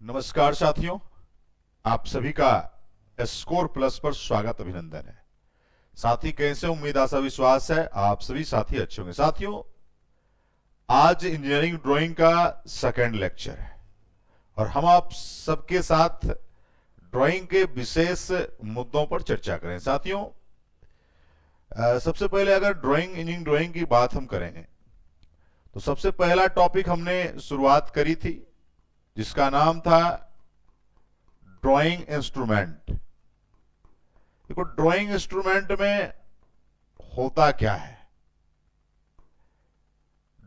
नमस्कार साथियों, आप सभी का स्कोर प्लस पर स्वागत अभिनंदन है। साथी कैसे? उम्मीद आशा विश्वास है आप सभी साथी अच्छे होंगे। साथियों, आज इंजीनियरिंग ड्राइंग का सेकंड लेक्चर है और हम आप सबके साथ ड्राइंग के विशेष मुद्दों पर चर्चा करें। साथियों, सबसे पहले अगर इंजीनियरिंग ड्राइंग की बात हम करेंगे तो सबसे पहला टॉपिक हमने शुरुआत करी थी जिसका नाम था ड्राइंग इंस्ट्रूमेंट। देखो, ड्राइंग इंस्ट्रूमेंट में होता क्या है।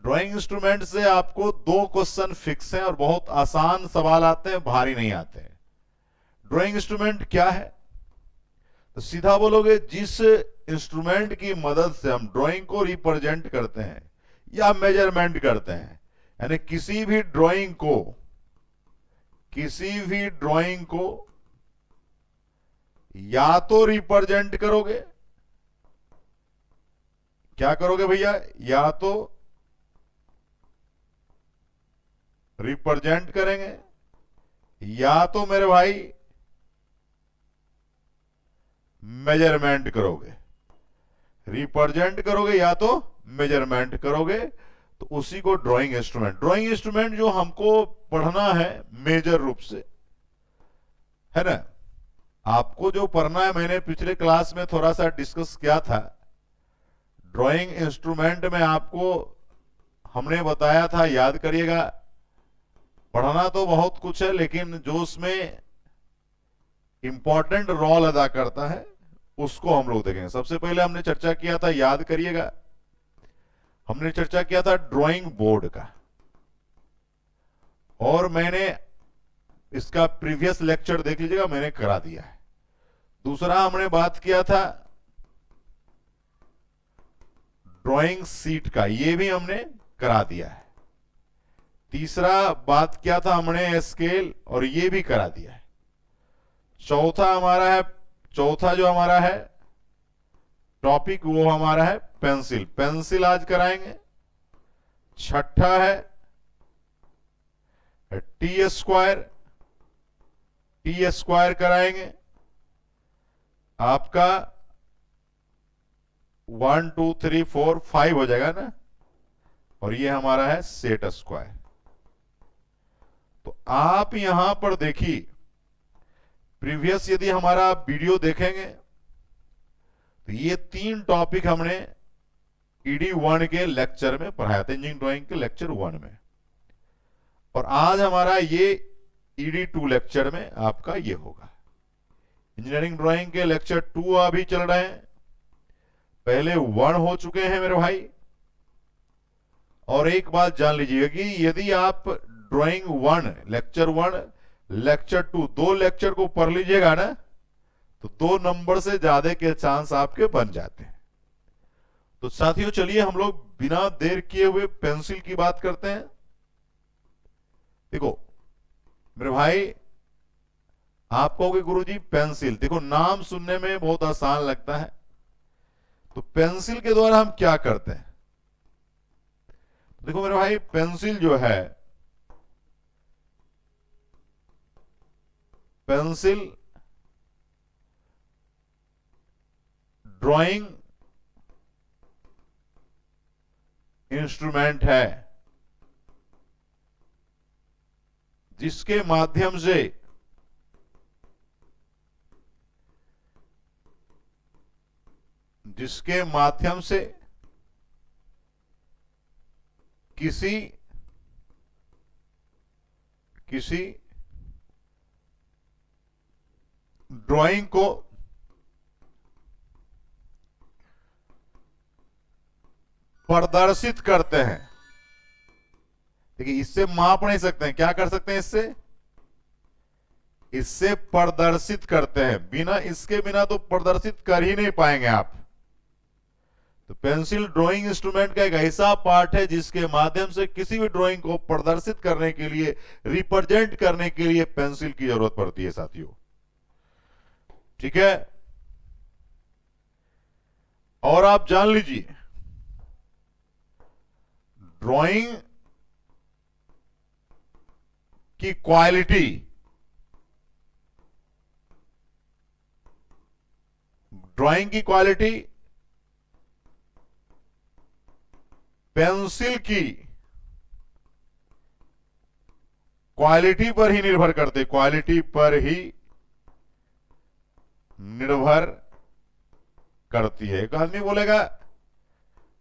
ड्राइंग इंस्ट्रूमेंट से आपको दो क्वेश्चन फिक्स हैं और बहुत आसान सवाल आते हैं, भारी नहीं आते हैं। ड्राइंग इंस्ट्रूमेंट क्या है? तो सीधा बोलोगे, जिस इंस्ट्रूमेंट की मदद से हम ड्राइंग को रिप्रेजेंट करते हैं या मेजरमेंट करते हैं, यानी किसी भी ड्राइंग को या तो रिप्रेजेंट करोगे, क्या करोगे भैया? या तो रिप्रेजेंट करेंगे या तो मेरे भाई मेजरमेंट करोगे। रिप्रेजेंट करोगे या तो मेजरमेंट करोगे, तो उसी को ड्राइंग इंस्ट्रूमेंट जो हमको पढ़ना है मेजर रूप से, है ना। आपको जो पढ़ना है, मैंने पिछले क्लास में थोड़ा सा डिस्कस किया था। ड्राइंग इंस्ट्रूमेंट में आपको हमने बताया था, याद करिएगा, पढ़ना तो बहुत कुछ है लेकिन जो उसमें इंपॉर्टेंट रोल अदा करता है उसको हम लोग देखेंगे। सबसे पहले हमने चर्चा किया था, याद करिएगा, हमने चर्चा किया था ड्राइंग बोर्ड का, और मैंने इसका प्रीवियस लेक्चर देख लीजिएगा, मैंने करा दिया है। दूसरा हमने बात किया था ड्राइंग सीट का, ये भी हमने करा दिया है। तीसरा बात किया था हमने स्केल, और ये भी करा दिया है। चौथा जो हमारा है टॉपिक, वो हमारा है पेंसिल आज कराएंगे। छठा है टी स्क्वायर कराएंगे। आपका 1 2 3 4 5 हो जाएगा ना, और ये हमारा है सेट स्क्वायर। तो आप यहां पर देखिए, प्रीवियस यदि हमारा वीडियो देखेंगे तो ये 3 टॉपिक हमने ईडी 1 के लेक्चर में पढ़ाया था, इंजीनियरिंग ड्राइंग के लेक्चर 1 में, और आज हमारा ये ईडी 2 लेक्चर में आपका ये होगा। इंजीनियरिंग ड्राइंग के लेक्चर 2 अभी चल रहे हैं, पहले 1 हो चुके हैं मेरे भाई। और एक बात जान लीजिएगा कि यदि आप ड्राइंग 1 लेक्चर 2 दो लेक्चर को पढ़ लीजिएगा ना, तो 2 नंबर से ज्यादा के चांस आपके बन जाते हैं। तो साथियों, चलिए हम लोग बिना देर किए हुए पेंसिल की बात करते हैं। देखो मेरे भाई, आप कहोगे गुरुजी पेंसिल, देखो नाम सुनने में बहुत आसान लगता है, तो पेंसिल के द्वारा हम क्या करते हैं? देखो मेरे भाई, पेंसिल जो है, पेंसिल ड्राइंग इंस्ट्रूमेंट है जिसके माध्यम से किसी ड्राइंग को प्रदर्शित करते हैं। देखिए, इससे माप नहीं सकते हैं, क्या कर सकते हैं? इससे प्रदर्शित करते हैं। बिना तो प्रदर्शित कर ही नहीं पाएंगे आप। तो पेंसिल ड्राइंग इंस्ट्रूमेंट का एक ऐसा पार्ट है जिसके माध्यम से किसी भी ड्राइंग को प्रदर्शित करने के लिए, रिप्रेजेंट करने के लिए पेंसिल की जरूरत पड़ती है साथियों। ठीक है, और आप जान लीजिए, ड्राइंग की क्वालिटी ड्राइंग की क्वालिटी पेंसिल की क्वालिटी पर ही निर्भर करते, क्वालिटी पर ही निर्भर करती है। एक आदमी बोलेगा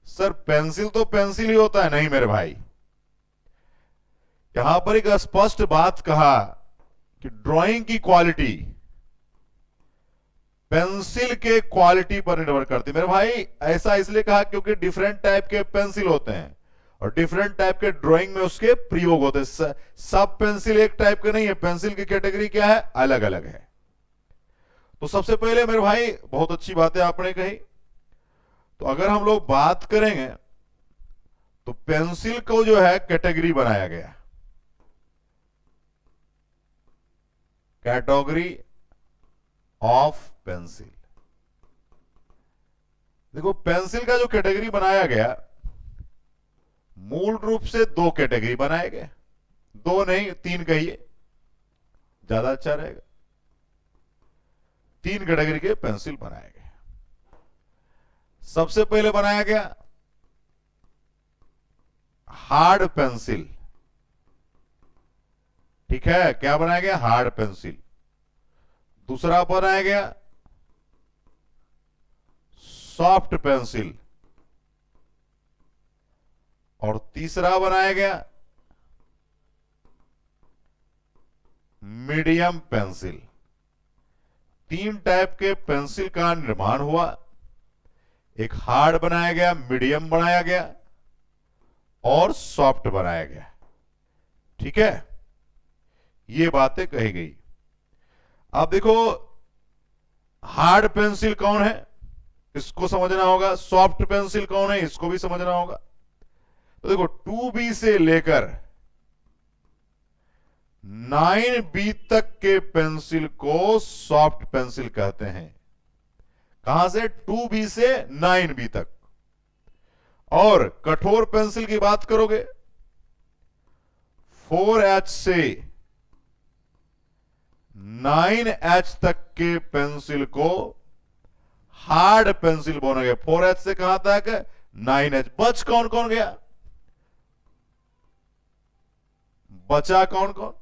सर पेंसिल तो पेंसिल ही होता है। नहीं मेरे भाई, यहां पर एक स्पष्ट बात कहा कि ड्राइंग की क्वालिटी पेंसिल के क्वालिटी पर निर्भर करती है। मेरे भाई ऐसा इसलिए कहा क्योंकि डिफरेंट टाइप के पेंसिल होते हैं और डिफरेंट टाइप के ड्राइंग में उसके प्रयोग होते हैं। सब पेंसिल एक टाइप के नहीं है, पेंसिल की कैटेगरी क्या है, अलग अलग है। तो सबसे पहले मेरे भाई बहुत अच्छी बातें आपने कही। तो अगर हम लोग बात करेंगे तो पेंसिल को जो है कैटेगरी बनाया गया, कैटेगरी ऑफ पेंसिल। देखो पेंसिल का जो कैटेगरी बनाया गया, मूल रूप से दो कैटेगरी बनाए गए, दो नहीं तीन कहिए ज्यादा अच्छा रहेगा। तीन कैटेगरी के पेंसिल बनाए गए। सबसे पहले बनाया गया हार्ड पेंसिल। ठीक है, क्या बनाया गया, हार्ड पेंसिल। दूसरा बनाया गया सॉफ्ट पेंसिल और तीसरा बनाया गया मीडियम पेंसिल। तीन टाइप के पेंसिल का निर्माण हुआ। एक हार्ड बनाया गया, मीडियम बनाया गया और सॉफ्ट बनाया गया। ठीक है, ये बातें कही गई। अब देखो हार्ड पेंसिल कौन है, इसको समझना होगा। सॉफ्ट पेंसिल कौन है, इसको भी समझना होगा। तो देखो 2B से लेकर 9B तक के पेंसिल को सॉफ्ट पेंसिल कहते हैं। कहां से, 2B से 9B तक। और कठोर पेंसिल की बात करोगे 4H से 9H तक के पेंसिल को हार्ड पेंसिल बोलोगे। 4H से कहां तक, 9H। बच कौन कौन गया, बचा कौन कौन,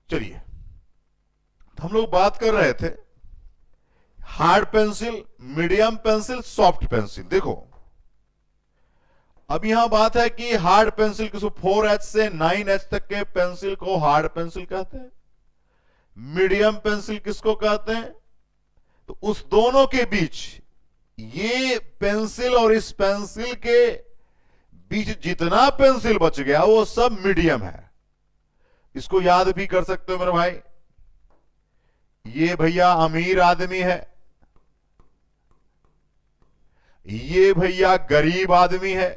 चलिए तो हम लोग बात कर रहे थे hard pencil, medium pencil, soft pencil. देखो अब यहां बात है कि हार्ड पेंसिल किसको, 4H से 9H तक के पेंसिल को हार्ड पेंसिल कहते हैं। मीडियम पेंसिल किसको कहते हैं, तो उस दोनों के बीच, ये पेंसिल और इस पेंसिल के बीच जितना पेंसिल बच गया वो सब मीडियम है। इसको याद भी कर सकते हो मेरे भाई। ये भैया अमीर आदमी है, ये भैया गरीब आदमी है,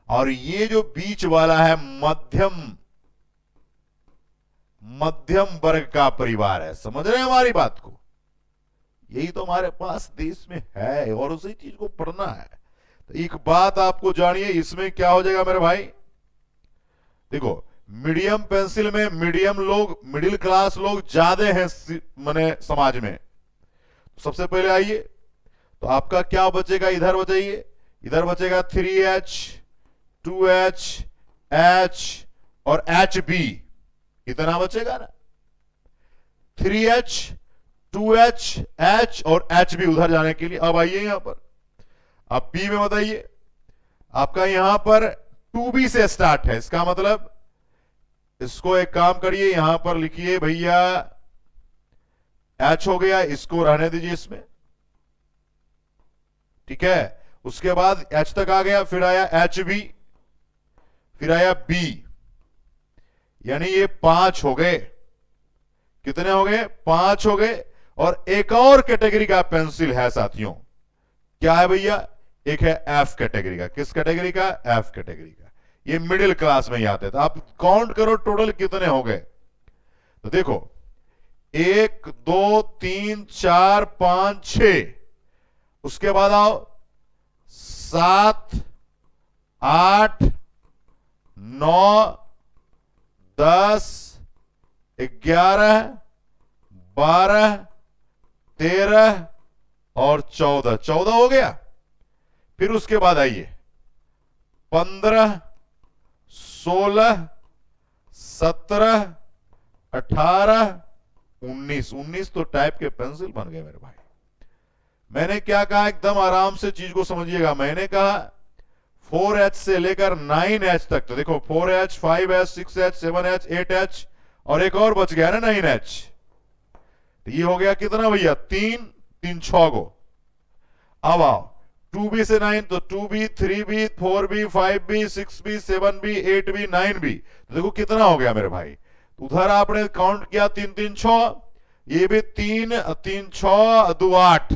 और ये जो बीच वाला है मध्यम वर्ग का परिवार है। समझ रहे हैं हमारी बात को, यही तो हमारे पास देश में है और उसी चीज को पढ़ना है। तो एक बात आपको जानिए, इसमें क्या हो जाएगा मेरे भाई, देखो मीडियम पेंसिल में मीडियम लोग, मिडिल क्लास लोग ज्यादा हैं माने समाज में। सबसे पहले आइए तो आपका क्या बचेगा, इधर बचाइए, इधर बचेगा 3H 2H H और HB, इतना बचेगा ना। 3H 2H H और H भी उधर जाने के लिए। अब आइए यहां पर, अब B में बताइए, आपका यहां पर 2B से स्टार्ट है, इसका मतलब इसको एक काम करिए, यहां पर लिखिए भैया H हो गया, इसको रहने दीजिए इसमें, ठीक है। उसके बाद H तक आ गया, फिर आया HB, फिर आया B, यानी ये 5 हो गए। कितने हो गए? 5 हो गए। और एक और कैटेगरी का पेंसिल है साथियों, क्या है भैया? एक है F कैटेगरी का। किस कैटेगरी का? F कैटेगरी का। ये मिडिल क्लास में ही आते थे। आप काउंट करो टोटल कितने हो गए। तो देखो 1 2 3 4 5 6, उसके बाद आओ 7 8 9 10 11 12 13 और 14, 14 हो गया। फिर उसके बाद आइए 15 16 17 18 19, 19 तो टाइप के पेंसिल बन गए मेरे भाई। मैंने क्या कहा, एकदम आराम से चीज को समझिएगा। मैंने कहा 4H से लेकर 9H तक, तो देखो 4H 5H 6H 7H 8H और एक और बच गया ना 9H। तो ये हो गया कितना भैया? 3 3 6 गो। अब आओ 2B से 9, तो 2B 3B 4B 5B 6B 7B 8B 9B, तो देखो कितना हो गया मेरे भाई। उधर आपने काउंट किया 3 3 6, ये भी 3 3 6 2 8,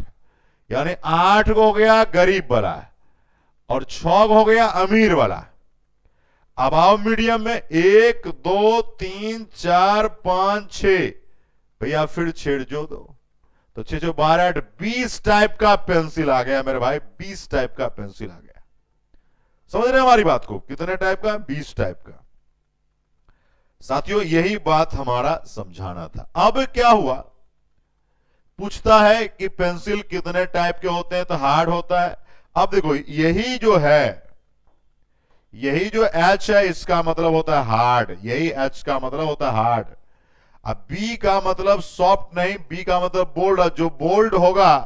यानी 8 हो गया गरीब वाला और 6 हो गया अमीर वाला। अब आओ मीडियम में 1 2 3 4 5 6, भैया फिर छेड़ जो दो, तो 6 6 12 8 20 टाइप का पेंसिल आ गया मेरे भाई। 20 टाइप का पेंसिल आ गया। समझ रहे हैं हमारी बात को? कितने टाइप का? 20 टाइप का। साथियों यही बात हमारा समझाना था। अब क्या हुआ, पूछता है कि पेंसिल कितने टाइप के होते हैं, तो हार्ड होता है। अब देखो यही जो है, यही जो H है, इसका मतलब होता है हार्ड, यही H का मतलब होता है हार्ड। अब B का मतलब सॉफ्ट नहीं, B का मतलब बोल्ड। जो बोल्ड होगा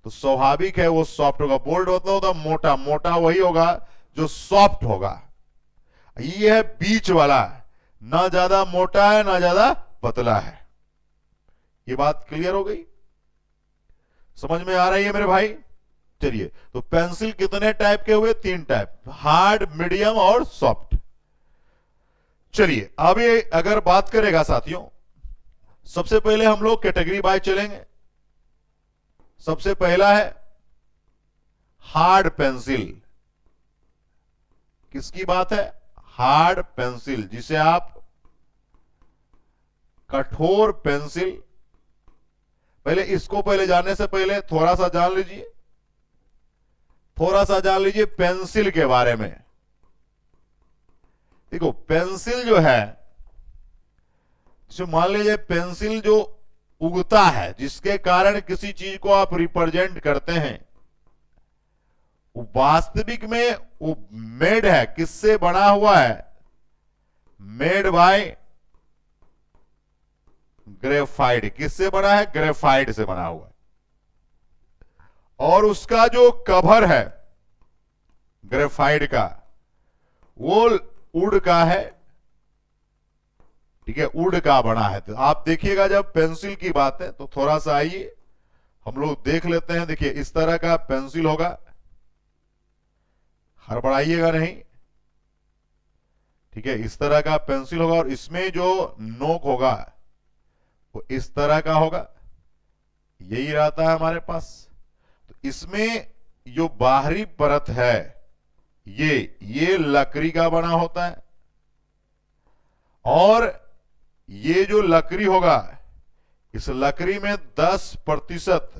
तो स्वाभाविक है वो सॉफ्ट होगा। बोल्ड होता मोटा, मोटा वही होगा जो सॉफ्ट होगा। ये है बीच वाला, ना ज्यादा मोटा है ना ज्यादा पतला है। ये बात क्लियर हो गई? समझ में आ रही है मेरे भाई? चलिए, तो पेंसिल कितने टाइप के हुए? 3 टाइप, हार्ड, मीडियम और सॉफ्ट। चलिए अब ये अगर बात करेगा साथियों, सबसे पहले हम लोग कैटेगरी बाय चलेंगे। सबसे पहला है हार्ड पेंसिल। किसकी बात है? हार्ड पेंसिल, जिसे आप कठोर पेंसिल, पहले इसको पहले जानने से पहले थोड़ा सा जान लीजिए, थोड़ा सा जान लीजिए पेंसिल के बारे में। देखो पेंसिल जो है, जो मान लीजिए पेंसिल जो उगता है, जिसके कारण किसी चीज को आप रिप्रेजेंट करते हैं, वो वास्तविक में वो मेड है, किससे बना हुआ है? Made by graphite. किससे बना है? ग्रेफाइट से बना हुआ है। और उसका जो कवर है ग्रेफाइट का, वो वुड का है, ठीक है, वुड का बना है। तो आप देखिएगा जब पेंसिल की बात है तो थोड़ा सा आइए हम लोग देख लेते हैं। देखिए इस तरह का पेंसिल होगा, हड़बड़ाइएगा नहीं, ठीक है, इस तरह का पेंसिल होगा और इसमें जो नोक होगा वो इस तरह का होगा, यही रहता है हमारे पास। तो इसमें जो बाहरी परत है ये लकड़ी का बना होता है, और ये जो लकड़ी होगा, इस लकड़ी में 10%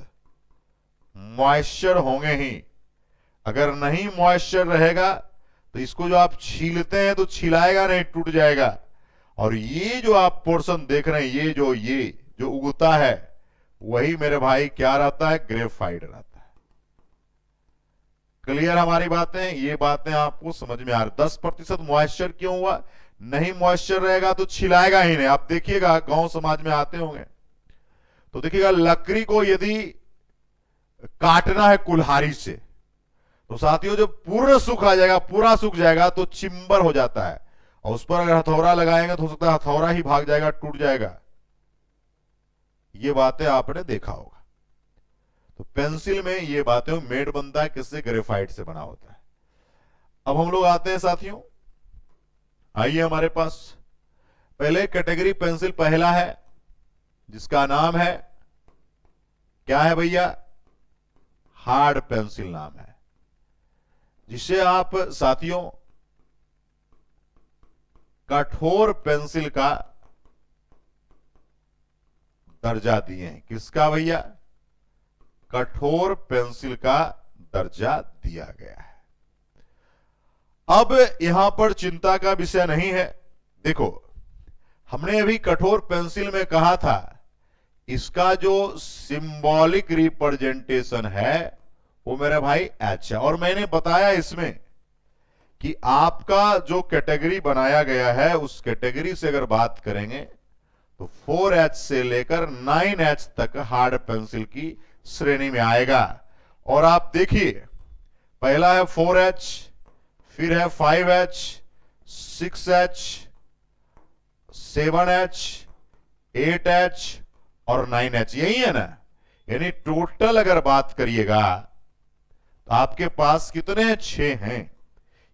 मॉइस्चर होंगे ही। अगर नहीं मॉइस्चर रहेगा तो इसको जो आप छीलते हैं तो छिलाएगा नहीं, टूट जाएगा। और ये जो आप पोर्शन देख रहे हैं, ये जो उगता है, वही मेरे भाई क्या रहता है? ग्रेफाइट रहता है। क्लियर हमारी बातें? ये बातें आपको समझ में आ रही? 10% मॉइस्चर क्यों हुआ? नहीं मॉइस्चर रहेगा तो छिलाएगा ही नहीं। आप देखिएगा गांव समाज में आते होंगे तो देखिएगा लकड़ी को यदि काटना है कुल्हाड़ी से, तो साथियों जब पूर्ण सूख आ जाएगा, पूरा सूख जाएगा तो चिंबर हो जाता है, और उस पर अगर हथौड़ा लगाएंगे तो हो सकता है हथौड़ा ही भाग जाएगा, टूट जाएगा। ये बातें आपने देखा होगा। तो पेंसिल में ये बातें मेड बनता है किससे? ग्रेफाइट से बना होता है। अब हम लोग आते हैं साथियों, आइए हमारे पास पहले कैटेगरी पेंसिल पहला है जिसका नाम है, क्या है भैया? हार्ड पेंसिल नाम है, जिसे आप साथियों कठोर पेंसिल का दर्जा दिए हैं। किसका भैया? कठोर पेंसिल का दर्जा दिया गया है। अब यहां पर चिंता का विषय नहीं है। देखो, हमने अभी कठोर पेंसिल में कहा था इसका जो सिंबॉलिक रिप्रेजेंटेशन है वो मेरे भाई एच है, और मैंने बताया इसमें कि आपका जो कैटेगरी बनाया गया है उस कैटेगरी से अगर बात करेंगे तो 4H से लेकर 9H तक हार्ड पेंसिल की श्रेणी में आएगा। और आप देखिए, पहला है 4H, फिर है 5H, 6H, 7H, 8H और 9H, यही है ना? यानी टोटल अगर बात करिएगा तो आपके पास कितने? 6 हैं।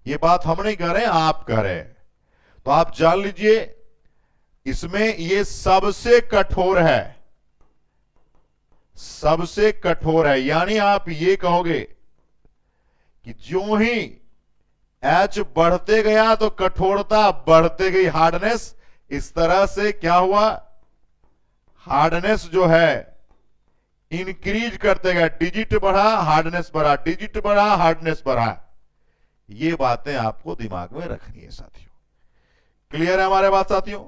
ये बात हम नहीं कह रहे, आप कह रहे हैं। तो आप जान लीजिए इसमें ये सबसे कठोर है, सबसे कठोर है। यानी आप ये कहोगे कि जो ही एच बढ़ते गया तो कठोरता बढ़ते गई, हार्डनेस इस तरह से क्या हुआ? हार्डनेस जो है इंक्रीज करते गए, डिजिट बढ़ा हार्डनेस बढ़ा, डिजिट बढ़ा हार्डनेस बढ़ा। ये बातें आपको दिमाग में रखनी है साथियों। क्लियर है हमारे बात साथियों?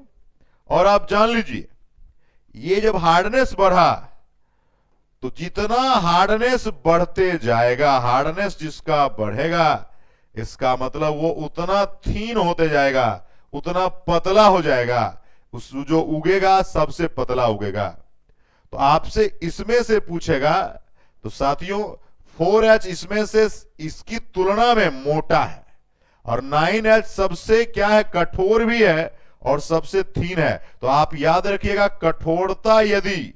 और आप जान लीजिए ये जब हार्डनेस बढ़ा तो जितना हार्डनेस बढ़ते जाएगा, हार्डनेस जिसका बढ़ेगा इसका मतलब वो उतना थीन होते जाएगा, उतना पतला हो जाएगा। उस जो उगेगा सबसे पतला उगेगा। तो आपसे इसमें से पूछेगा तो साथियों 4H इसमें से इसकी तुलना में मोटा है, और 9H सबसे क्या है? कठोर भी है और सबसे थीन है। तो आप याद रखिएगा, कठोरता यदि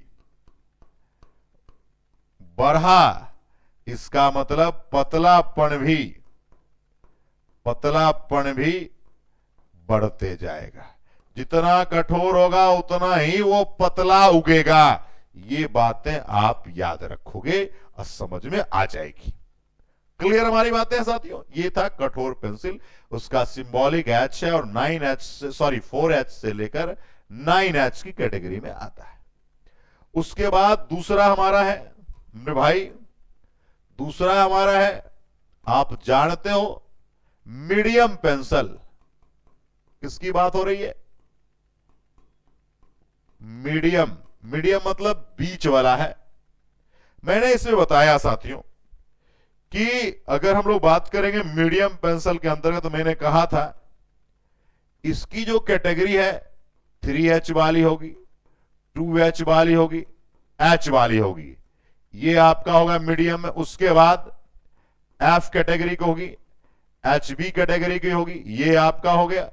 बढ़ा इसका मतलब पतलापन भी बढ़ते जाएगा। जितना कठोर होगा उतना ही वो पतला उगेगा। ये बातें आप याद रखोगे और समझ में आ जाएगी। क्लियर हमारी बातें साथियों? ये था कठोर पेंसिल, उसका सिंबॉलिक एच है और 4H से लेकर 9H की कैटेगरी में आता है। उसके बाद दूसरा हमारा है मेरे भाई, दूसरा हमारा है, आप जानते हो, मीडियम पेंसिल। किसकी बात हो रही है? मीडियम। मीडियम मतलब बीच वाला है। मैंने इसमें बताया साथियों कि अगर हम लोग बात करेंगे मीडियम पेंसिल के अंतर्गत, तो मैंने कहा था इसकी जो कैटेगरी है 3H वाली होगी, 2H वाली होगी, H वाली होगी। ये आपका होगा मीडियम में। उसके बाद F कैटेगरी की होगी, HB कैटेगरी की होगी, ये आपका हो गया।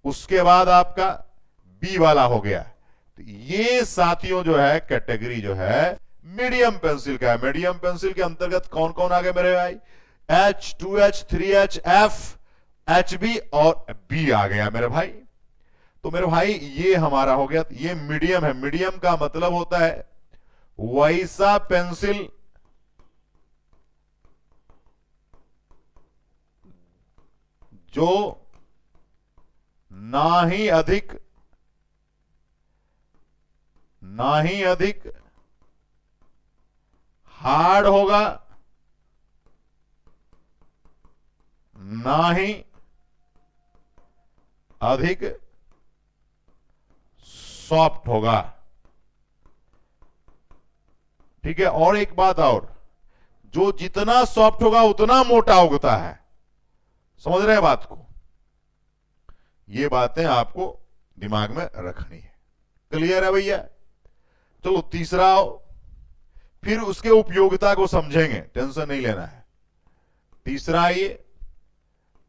उसके बाद आपका B वाला हो गया। तो ये साथियों जो है कैटेगरी जो है मीडियम पेंसिल का है। मीडियम पेंसिल के अंतर्गत कौन कौन आ गए मेरे भाई? H, 2H, 3H, F, HB और B आ गया मेरे भाई। तो मेरे भाई ये हमारा हो गया, ये मीडियम है। मीडियम का मतलब होता है वैसा पेंसिल जो ना ही अधिक हार्ड होगा, ना ही अधिक सॉफ्ट होगा। ठीक है? और एक बात और, जो जितना सॉफ्ट होगा उतना मोटा उगता है। समझ रहे हैं बात को? ये बातें आपको दिमाग में रखनी है। क्लियर है भैया? चलो तीसरा आओ, फिर उसके उपयोगिता को समझेंगे, टेंशन नहीं लेना है। तीसरा ये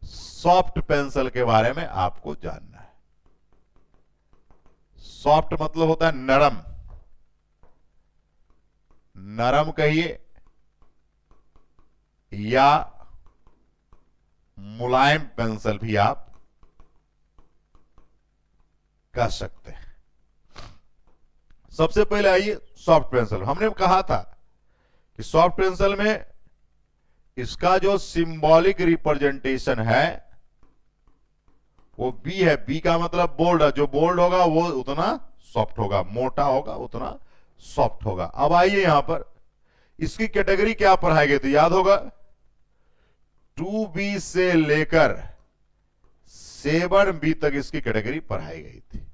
सॉफ्ट पेंसिल के बारे में आपको जानना है। सॉफ्ट मतलब होता है नरम, नरम कहिए या मुलायम पेंसिल भी आप कह सकते हैं। सबसे पहले आइए सॉफ्ट पेंसिल। हमने कहा था कि सॉफ्ट पेंसिल में इसका जो सिंबॉलिक रिप्रेजेंटेशन है वो बी है। बी का मतलब बोल्ड है, जो बोल्ड होगा वो उतना सॉफ्ट होगा, मोटा होगा उतना सॉफ्ट होगा। अब आइए यहां पर इसकी कैटेगरी क्या पढ़ाई गई थी, याद होगा 2B से लेकर 7B तक इसकी कैटेगरी पढ़ाई गई थी।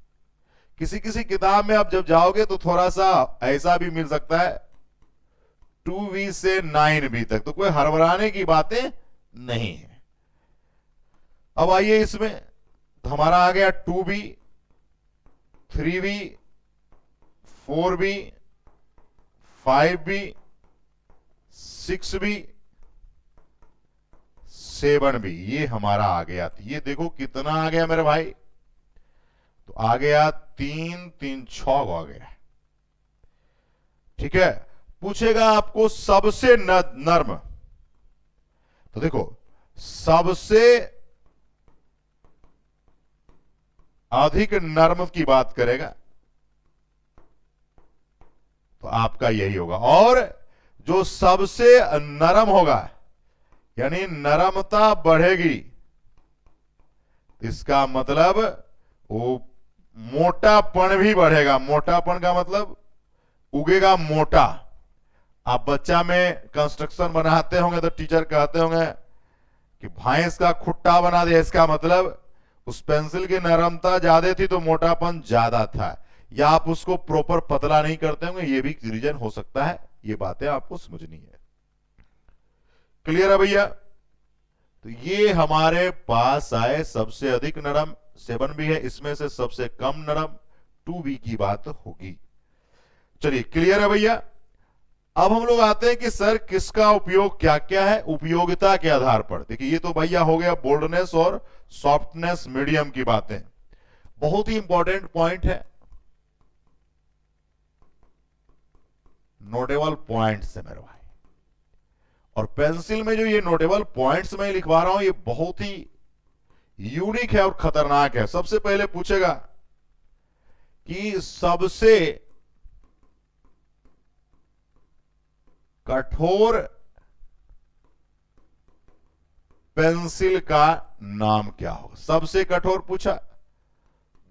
किसी किसी किताब में आप जब जाओगे तो थोड़ा सा ऐसा भी मिल सकता है 2B से 9B तक, तो कोई हड़बड़ाने की बातें नहीं है। अब आइए इसमें तो हमारा आ गया 2B, 3B, 4B, 5B, 6B, 7B, ये हमारा आ गया। ये देखो कितना आ गया मेरे भाई, तो आ गया 3 3 6 आ गया। ठीक है, पूछेगा आपको सबसे नर्म, तो देखो सबसे अधिक नर्म की बात करेगा तो आपका यही होगा, और जो सबसे नरम होगा यानी नरमता बढ़ेगी, इसका मतलब वो मोटापन भी बढ़ेगा। मोटापन का मतलब उगेगा मोटा। आप बच्चा में कंस्ट्रक्शन बनाते होंगे तो टीचर कहते होंगे कि भैंस का खुट्टा बना दिया, इसका मतलब उस पेंसिल की नरमता ज्यादा थी तो मोटापन ज्यादा था, या आप उसको प्रॉपर पतला नहीं करते होंगे, ये भी रीजन हो सकता है। ये बातें आपको समझनी है। क्लियर है भैया? तो ये हमारे पास आए सबसे अधिक नरम 7B है, इसमें से सबसे कम नरम 2B की बात होगी। चलिए क्लियर है भैया? अब हम लोग आते हैं कि सर किसका उपयोग क्या क्या है उपयोगिता के आधार पर। देखिए ये तो भैया हो गया बोल्डनेस और सॉफ्टनेस मीडियम की बातें। बहुत ही इंपॉर्टेंट पॉइंट है नोटेबल पॉइंट्स है मेरे भाई, और पेंसिल में जो ये नोटेबल पॉइंट्स मैं लिखवा रहा हूं ये बहुत ही यूनिक है और खतरनाक है। सबसे पहले पूछेगा कि सबसे कठोर पेंसिल का नाम क्या हो। सबसे कठोर पूछा,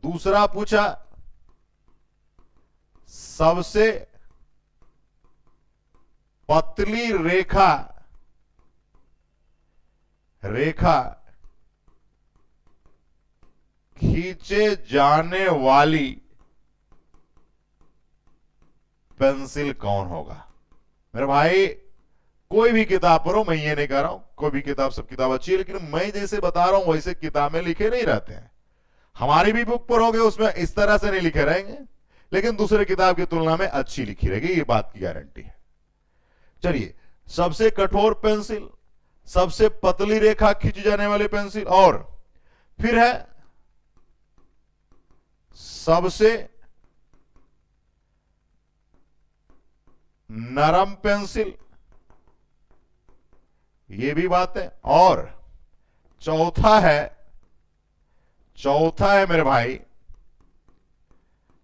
दूसरा पूछा सबसे पतली रेखा खींचे जाने वाली पेंसिल कौन होगा। मेरे भाई कोई भी किताब पढ़ो, मैं ये नहीं कह रहा हूं कोई भी किताब, सब किताब अच्छी है, लेकिन मैं जैसे बता रहा हूं वैसे किताबें लिखे नहीं रहते हैं। हमारी भी बुक पढ़ोगे उसमें इस तरह से नहीं लिखे रहेंगे, लेकिन दूसरे किताब की तुलना में अच्छी लिखी रहेगी, ये बात की गारंटी है। चलिए सबसे कठोर पेंसिल, सबसे पतली रेखा खींची जाने वाली पेंसिल, और फिर है सबसे नरम पेंसिल, ये भी बात है, और चौथा है मेरे भाई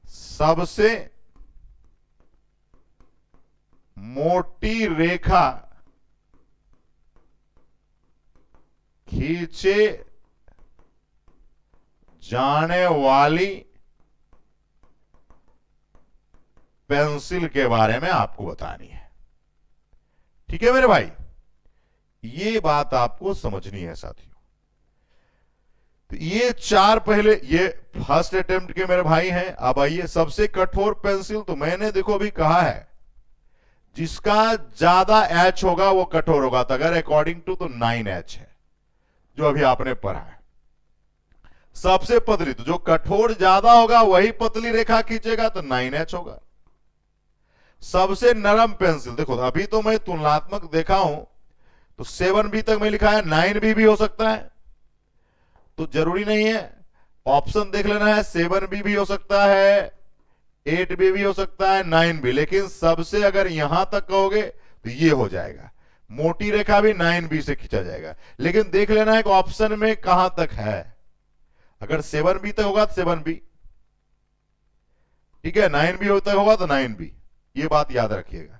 सबसे मोटी रेखा खींचे जाने वाली पेंसिल के बारे में आपको बतानी है। ठीक है मेरे भाई, ये बात आपको समझनी है साथियों। तो ये चार पहले ये फर्स्ट अटेम्प्ट के मेरे भाई हैं। अब आइए सबसे कठोर पेंसिल, तो मैंने देखो अभी कहा है जिसका ज्यादा एच होगा वो कठोर होगा, तो अगर अकॉर्डिंग टू तो 9H है जो अभी आपने पढ़ा है। सबसे पतली, तो जो कठोर ज्यादा होगा वही पतली रेखा खींचेगा तो 9H होगा। सबसे नरम पेंसिल, देखो अभी तो मैं तुलनात्मक देखा हूं, तो 7B तक मैं लिखा है, 9B भी हो सकता है, तो जरूरी नहीं है, ऑप्शन देख लेना है, 7B भी हो सकता है, 8B भी हो सकता है, 9B, लेकिन सबसे अगर यहां तक कहोगे तो ये हो जाएगा, मोटी रेखा भी 9B से खींचा जाएगा, लेकिन देख लेना है कि ऑप्शन में कहां तक है। अगर 7B तक होगा तो 7B, ठीक है, 9B तक होगा तो 9B, ये बात याद रखिएगा,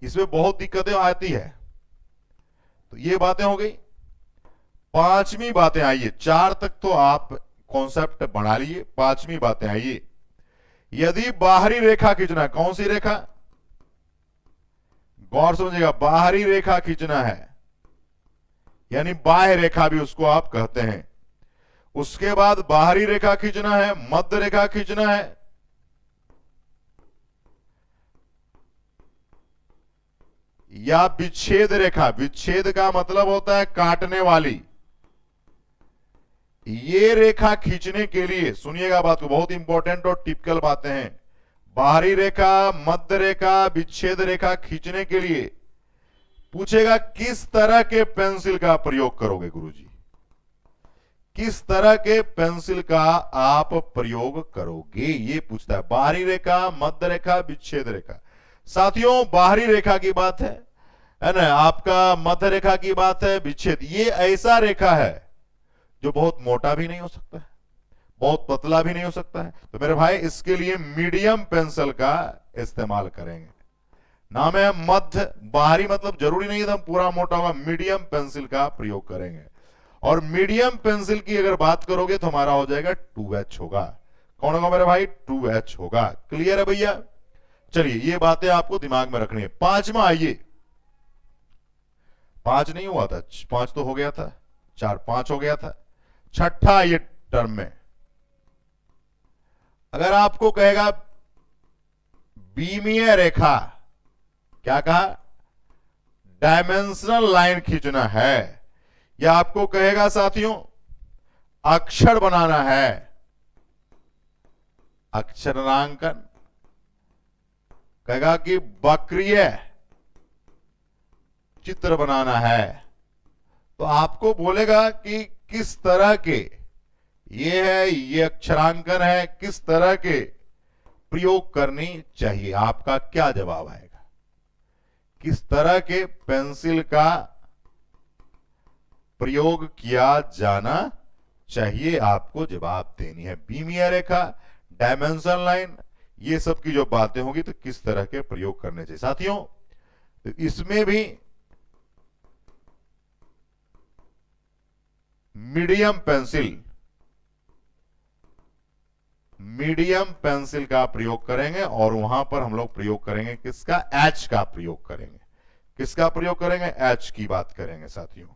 इसमें बहुत दिक्कतें आती है। तो ये बातें हो गई। पांचवी बातें आइए, 4 तक तो आप कॉन्सेप्ट बना लिए, पांचवी बातें आइए, यदि बाहरी रेखा खींचना है, कौन सी रेखा, गौर समझिएगा, बाहरी रेखा खींचना है, यानी बाह्य रेखा भी उसको आप कहते हैं, उसके बाद बाहरी रेखा खींचना है, मध्य रेखा खींचना है, या विच्छेद रेखा, विच्छेद का मतलब होता है काटने वाली, ये रेखा खींचने के लिए सुनिएगा बात को, बहुत इंपॉर्टेंट और टिपिकल बातें हैं, बाहरी रेखा, मध्य रेखा, विच्छेद रेखा खींचने के लिए पूछेगा किस तरह के पेंसिल का प्रयोग करोगे गुरुजी, किस तरह के पेंसिल का आप प्रयोग करोगे, ये पूछता है, बाहरी रेखा, मध्य रेखा, विच्छेद रेखा। साथियों बाहरी रेखा की बात है ना, आपका मध्य रेखा की बात है, विच्छेद, ये ऐसा रेखा है जो बहुत मोटा भी नहीं हो सकता है, बहुत पतला भी नहीं हो सकता है, तो मेरे भाई इसके लिए मीडियम पेंसिल का इस्तेमाल करेंगे। नाम है मध्य, बाहरी मतलब जरूरी नहीं है पूरा मोटा होगा, मीडियम पेंसिल का प्रयोग करेंगे। और मीडियम पेंसिल की अगर बात करोगे तो हमारा हो जाएगा 2H होगा, कौन होगा मेरे भाई, 2H होगा। क्लियर है भैया, चलिए ये बातें आपको दिमाग में रखनी है। पांचवा आइए, 5 नहीं हुआ था, 5 तो हो गया था, 4 5 हो गया था, छठा ये टर्म में अगर आपको कहेगा बीमीय रेखा, क्या कहा, डायमेंशनल लाइन खींचना है, या आपको कहेगा साथियों अक्षर बनाना है, अक्षरांकन, कहेगा कि वक्रीय चित्र बनाना है, तो आपको बोलेगा कि किस तरह के, ये है, ये अक्षरांकन है, किस तरह के प्रयोग करनी चाहिए, आपका क्या जवाब आएगा, किस तरह के पेंसिल का प्रयोग किया जाना चाहिए, आपको जवाब देनी है। बीमीय रेखा, डायमेंशन लाइन, ये सब की जो बातें होगी तो किस तरह के प्रयोग करने चाहिए। साथियों तो इसमें भी मीडियम पेंसिल का प्रयोग करेंगे, और वहां पर हम लोग प्रयोग करेंगे किसका, एच का प्रयोग करेंगे, किसका प्रयोग करेंगे, एच की बात करेंगे साथियों,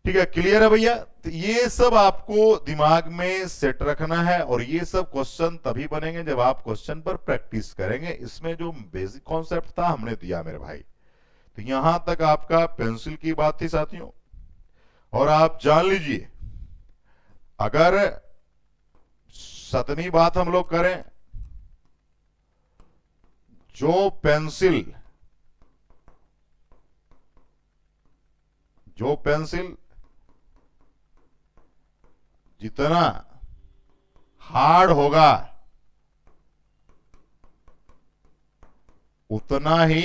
ठीक है। क्लियर है भैया, तो ये सब आपको दिमाग में सेट रखना है, और ये सब क्वेश्चन तभी बनेंगे जब आप क्वेश्चन पर प्रैक्टिस करेंगे। इसमें जो बेसिक कॉन्सेप्ट था हमने दिया मेरे भाई, तो यहां तक आपका पेंसिल की बात थी साथियों। और आप जान लीजिए, अगर 7वीं बात हम लोग करें, जो पेंसिल जितना हार्ड होगा उतना ही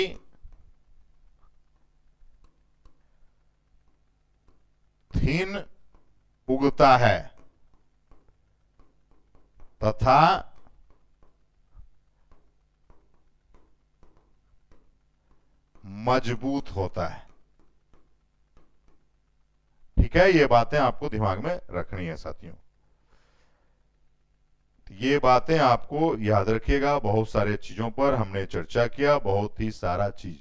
थिन उगता है तथा मजबूत होता है, ठीक है। ये बातें आपको दिमाग में रखनी है साथियों, ये बातें आपको याद रखिएगा। बहुत सारे चीजों पर हमने चर्चा किया, बहुत ही सारा चीज,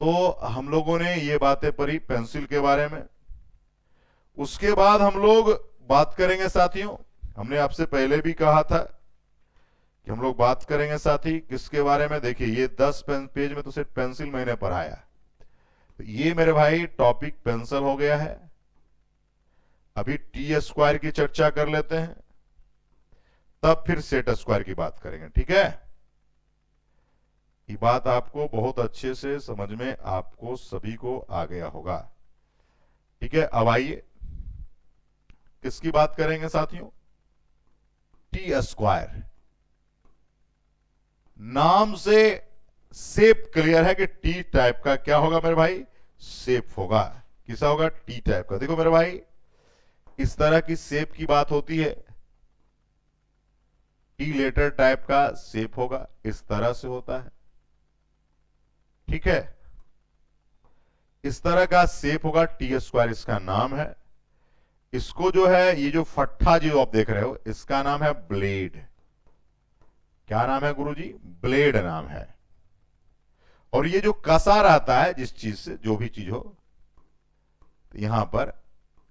तो हम लोगों ने ये बातें पढ़ी पेंसिल के बारे में। उसके बाद हम लोग बात करेंगे साथियों, हमने आपसे पहले भी कहा था कि हम लोग बात करेंगे साथी किसके बारे में। देखिए ये 10 पेज में तो सिर्फ पेंसिल मैंने पढ़ाया, तो ये मेरे भाई टॉपिक पेंसिल हो गया है। अभी टी स्क्वायर की चर्चा कर लेते हैं, तब फिर सेट स्क्वायर की बात करेंगे, ठीक है। ये बात आपको बहुत अच्छे से समझ में आपको सभी को आ गया होगा। ठीक है, अब आइए किसकी बात करेंगे साथियों? T square. नाम से शेप क्लियर है कि टी टाइप का क्या होगा मेरे भाई? शेप होगा। किसा होगा? टी टाइप का। देखो मेरे भाई, इस तरह की शेप की बात होती है, टी लेटर टाइप का शेप होगा, इस तरह से होता है। ठीक है, इस तरह का शेप होगा, टी स्क्वायर इसका नाम है। इसको जो है, ये जो फट्टा जो आप देख रहे हो, इसका नाम है ब्लेड। क्या नाम है गुरुजी? ब्लेड नाम है। और ये जो कसा रहता है जिस चीज से, जो भी चीज हो, तो यहां पर,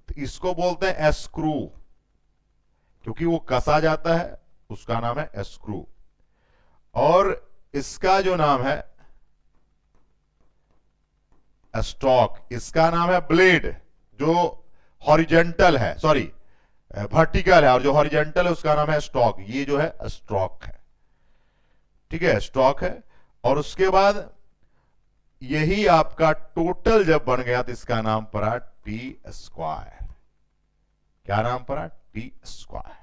तो इसको बोलते हैं स्क्रू, क्योंकि वो कसा जाता है, उसका नाम है स्क्रू। और इसका जो नाम है स्टॉक, इसका नाम है ब्लेड। जो हॉरिजेंटल है, सॉरी वर्टिकल है, और जो हॉरिजेंटल है उसका नाम है स्टॉक। ये जो है स्टॉक है। ठीक है, स्टॉक है। और उसके बाद यही आपका टोटल जब बन गया तो इसका नाम पड़ा टी स्क्वायर। क्या नाम पड़ा? T square.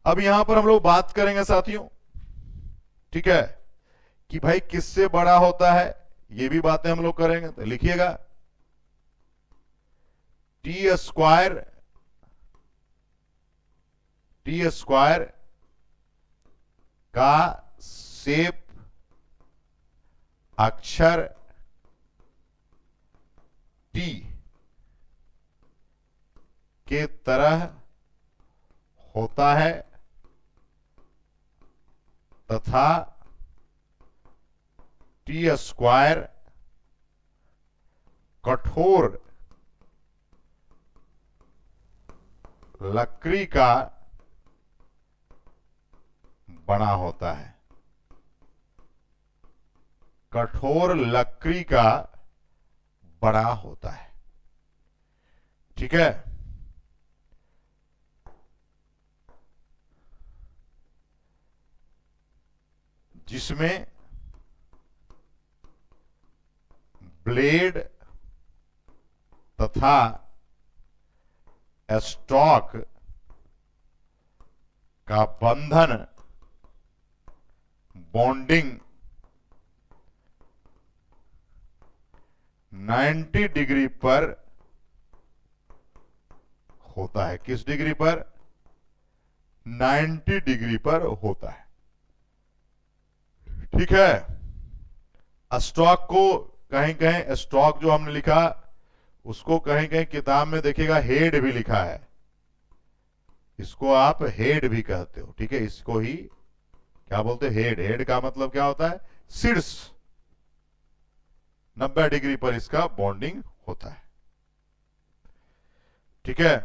अब यहां पर हम लोग बात करेंगे साथियों, ठीक है, कि भाई किससे बड़ा होता है, ये भी बातें हम लोग करेंगे। तो लिखिएगा टी स्क्वायर का शेप अक्षर टी के तरह होता है तथा टी स्क्वायर कठोर लकड़ी का बना होता है। कठोर लकड़ी का बड़ा होता है। ठीक है, जिसमें ब्लेड तथा स्टॉक का बंधन, बॉन्डिंग 90 डिग्री पर होता है। किस डिग्री पर? 90 डिग्री पर होता है। ठीक है, स्टॉक को कहीं कहीं, स्टॉक जो हमने लिखा उसको कहीं कहीं किताब में देखिएगा हेड भी लिखा है। इसको आप हेड भी कहते हो। ठीक है, इसको ही क्या बोलते हैं? हेड। हेड का मतलब क्या होता है? शीर्ष। 90 डिग्री पर इसका बॉन्डिंग होता है। ठीक है,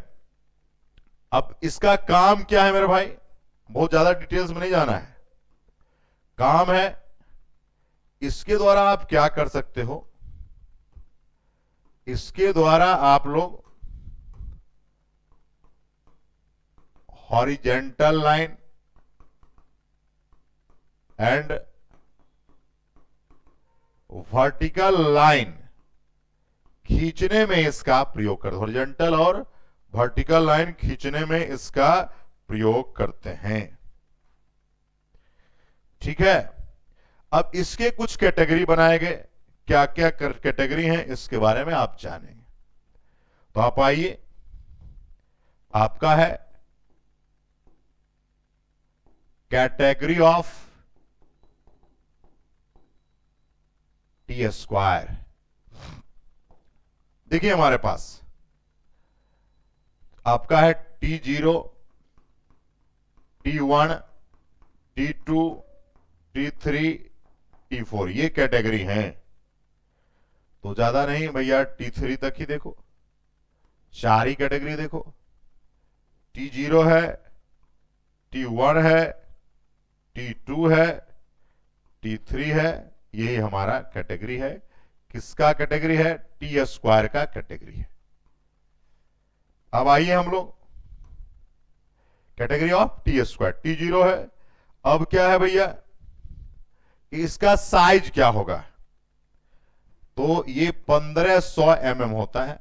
अब इसका काम क्या है मेरे भाई? बहुत ज्यादा डिटेल्स में नहीं जाना है। काम है, इसके द्वारा आप क्या कर सकते हो? इसके द्वारा आप लोग horizontal line and vertical line खींचने में इसका प्रयोग करते हैं। हॉरिजेंटल और वर्टिकल लाइन खींचने में इसका प्रयोग करते हैं। ठीक है, अब इसके कुछ कैटेगरी बनाए गए। क्या क्या कैटेगरी हैं इसके बारे में आप जानेंगे। तो आप आइए, आपका है कैटेगरी ऑफ टी स्क्वायर। देखिए हमारे पास आपका है T0, T1, T2, T3, T4, ये कैटेगरी हैं। तो ज्यादा नहीं भैया, T3 तक ही देखो, 4 ही कैटेगरी देखो। T0 है, T1 है, T2 है, T3 है। यही हमारा कैटेगरी है। किसका कैटेगरी है? टी स्क्वायर का कैटेगरी है। अब आइए हम लोग category of T square. T0 है। अब क्या है भैया? कि इसका साइज क्या होगा। तो ये 1500 mm होता है।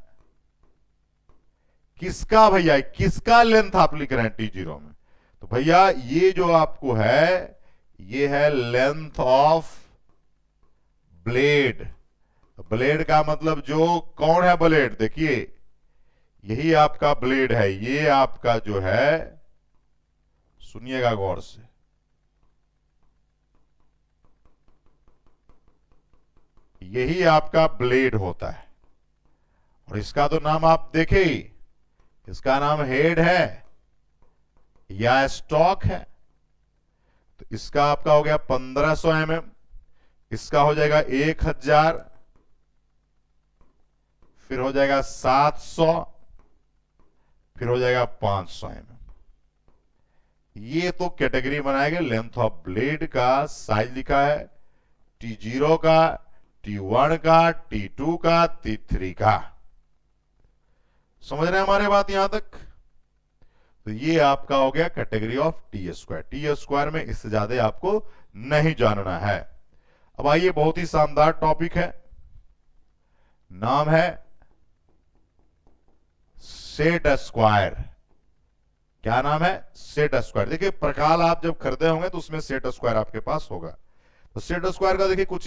किसका भैया, किसका लेंथ आप लिख रहे हैं T0 में? तो भैया ये जो आपको है, ये है लेंथ ऑफ ब्लेड। ब्लेड का मतलब जो कौन है ब्लेड, देखिए यही आपका ब्लेड है। ये आपका जो है, सुनिएगा गौर से, यही आपका ब्लेड होता है। और इसका तो नाम आप देखे ही, इसका नाम हेड है या स्टॉक है। तो इसका आपका हो गया 1500 mm, इसका हो जाएगा 1000, फिर हो जाएगा 700, फिर हो जाएगा 500 mm। ये तो कैटेगरी बनाएंगे लेंथ ऑफ ब्लेड का। साइज लिखा है T0 का, T1 का, T2 का, T3 का। समझ रहे हैं हमारे बात यहां तक? तो ये आपका हो गया category of T square. T square में इससे ज्यादा आपको नहीं जानना है। अब आइए, बहुत ही शानदार टॉपिक है, नाम है सेट स्क्वायर। क्या नाम है? Set square. देखिए प्रकाल आप जब खरीदे होंगे तो उसमें सेट स्क्वायर आपके पास होगा। तो सेट स्क्वायर का देखिए कुछ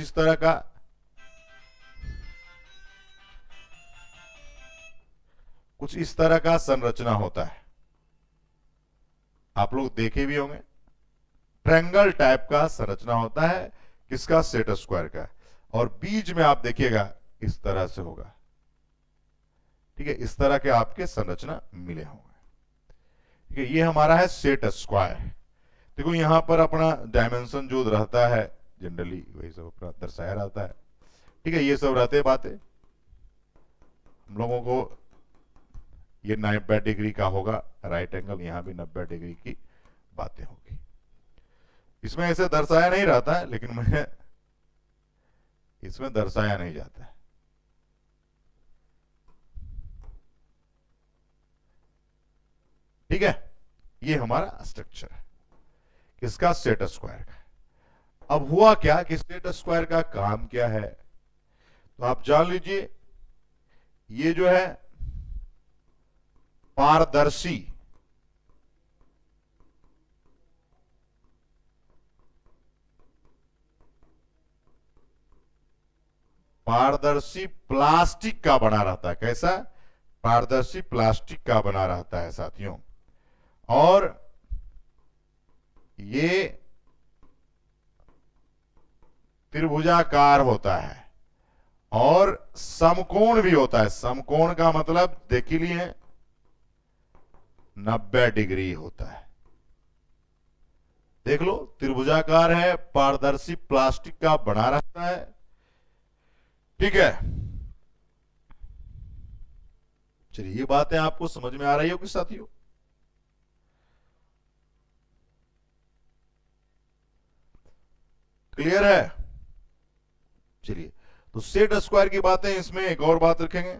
इस तरह का संरचना होता है। आप लोग देखे भी होंगे, ट्रायंगल टाइप का संरचना होता है। किसका? सेट स्क्वायर का। और बीच में आप देखिएगा इस तरह से होगा। ठीक है, इस तरह के आपके संरचना मिले होंगे। ठीक है, ये हमारा है सेट स्क्वायर। देखो यहां पर अपना डायमेंशन जो रहता है जनरली वही सब अपना दर्शाया रहता है। ठीक है, ये सब रहते बातें। हम लोगों को ये 90 डिग्री का होगा राइट एंगल, यहां भी 90 डिग्री की बातें होगी। इसमें ऐसे दर्शाया नहीं रहता है, लेकिन मैं इसमें दर्शाया नहीं जाता है। ठीक है, ये हमारा स्ट्रक्चर है किसका? सेट स्क्वायर का। अब हुआ क्या कि सेट स्क्वायर का काम क्या है, तो आप जान लीजिए। ये जो है पारदर्शी प्लास्टिक का बना रहता है। कैसा? पारदर्शी प्लास्टिक का बना रहता है साथियों। और ये त्रिभुजाकार होता है और समकोण भी होता है। समकोण का मतलब देख ही लिए 90 डिग्री होता है। देख लो, त्रिभुजाकार है, पारदर्शी प्लास्टिक का बना रहता है। ठीक है, चलिए ये बातें आपको समझ में आ रही होगी साथियों। क्लियर है? चलिए, तो सेट स्क्वायर की बातें, इसमें एक और बात रखेंगे।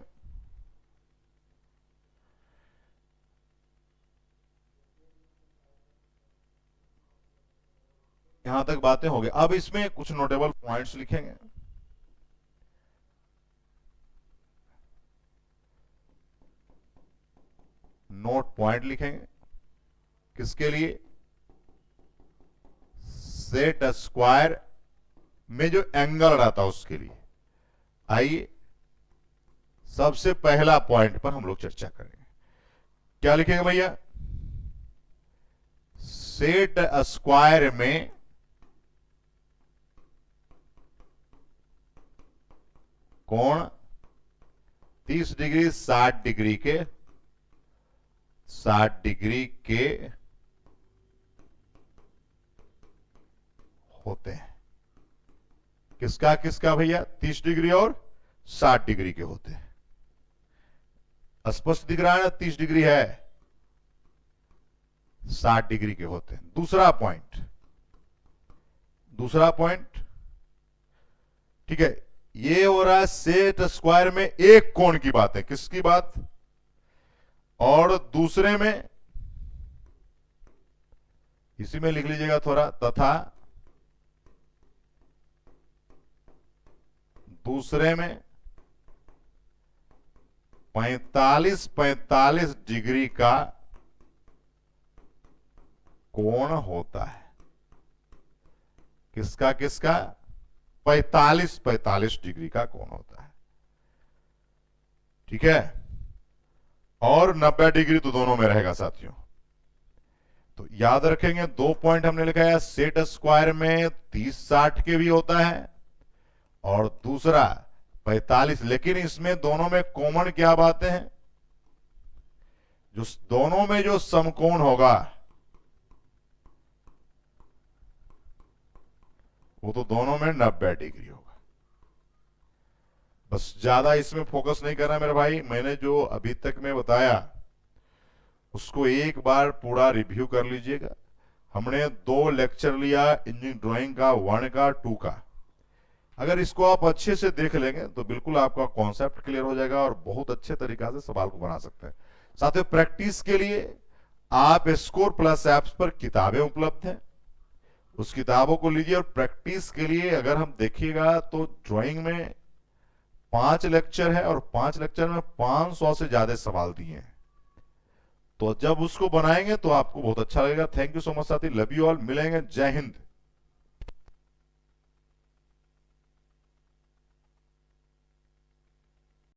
यहां तक बातें हो गई। अब इसमें कुछ नोटेबल पॉइंट्स लिखेंगे। नोट पॉइंट लिखेंगे किसके लिए? सेट स्क्वायर में जो एंगल रहता है उसके लिए। आइए सबसे पहला पॉइंट पर हम लोग चर्चा करेंगे। क्या लिखेंगे भैया? सेट स्क्वायर में कोण 30 डिग्री 60 डिग्री के होते हैं। किसका किसका भैया? 30 डिग्री और 60 डिग्री के होते हैं। स्पष्ट दिख रहा है ना? 30 डिग्री है, 60 डिग्री के होते हैं। दूसरा पॉइंट, ठीक है, ये हो रहा है सेट स्क्वायर में एक कोण की बात है। किसकी बात? और दूसरे में, इसी में लिख लीजिएगा थोड़ा, तथा दूसरे में 45 डिग्री का कोण होता है। किसका किसका? 45 डिग्री का कोण होता है। ठीक है, और 90 डिग्री तो दोनों में रहेगा साथियों। तो याद रखेंगे, 2 पॉइंट हमने लिखा है, सेट स्क्वायर में 30-60 के भी होता है और दूसरा 45, लेकिन इसमें दोनों में कॉमन क्या बातें हैं? जो दोनों में जो समकोण होगा वो तो दोनों में 90 डिग्री होगा। बस ज्यादा इसमें फोकस नहीं करना मेरे भाई। मैंने जो अभी तक में बताया उसको एक बार पूरा रिव्यू कर लीजिएगा। हमने 2 लेक्चर लिया इंजीनियरिंग ड्राइंग का, 1 का, 2 का। अगर इसको आप अच्छे से देख लेंगे तो बिल्कुल आपका कॉन्सेप्ट क्लियर हो जाएगा और बहुत अच्छे तरीका से सवाल को बना सकते हैं। साथियों, प्रैक्टिस के लिए आप स्कोर प्लस ऐप्स पर किताबें उपलब्ध हैं, उस किताबों को लीजिए। और प्रैक्टिस के लिए अगर हम देखिएगा तो ड्राइंग में 5 लेक्चर है और 5 लेक्चर में 500 से ज्यादा सवाल दिए हैं। तो जब उसको बनाएंगे तो आपको बहुत अच्छा लगेगा। थैंक यू सो मच साथी, लव यू ऑल, मिलेंगे, जय हिंद।